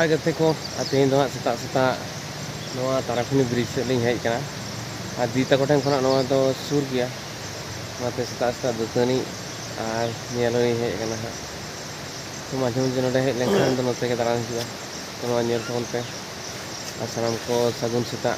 ᱠᱚᱲᱟ ᱜᱟᱛᱮ ᱠᱚ ᱛᱮᱦᱮᱧ ᱫᱚ ᱦᱟᱸᱜ ᱥᱮᱛᱟᱜ ᱥᱮᱛᱟᱜ ᱱᱚᱣᱟ ᱛᱟᱨᱟᱠᱷᱩᱱᱤ ᱵᱨᱤᱡᱽ ᱥᱮᱫ ᱞᱤᱧ ᱦᱮᱡ ᱟᱠᱟᱱᱟ ᱟᱨ ᱫᱤ ᱛᱟᱠᱚ ᱴᱷᱮᱱ ᱠᱷᱚᱱᱟᱜ ᱱᱚᱣᱟ ᱫᱚ ᱥᱩᱨ ᱜᱮᱭᱟ ᱚᱱᱟᱛᱮ ᱥᱮᱛᱟᱜ ᱥᱮᱛᱟᱜ ᱫᱟᱹᱛᱟᱹᱱᱤ ᱟᱨ ᱧᱮᱞ ᱦᱚᱸᱞᱤᱧ ᱦᱮᱡ ᱟᱠᱟᱱᱟ ᱦᱟᱸᱜ ᱛᱚ ᱢᱟঝে ᱢᱟঝে ᱱᱚᱰᱮ ᱦᱮᱡ ᱞᱮᱱᱠᱷᱟᱱ ᱫᱚ ᱱᱚᱛᱮ ᱜᱮ ᱫᱟᱬᱟᱱ ᱦᱤᱡᱩᱜᱼᱟ ᱛᱚ ᱱᱚᱣᱟ ᱧᱮᱞ ᱛᱟᱵᱚᱱ ᱯᱮ ᱟᱨ ᱥᱟᱱᱟᱢ ᱠᱚ ᱥᱟᱹᱜᱩᱱ ᱥᱮᱛᱟᱜ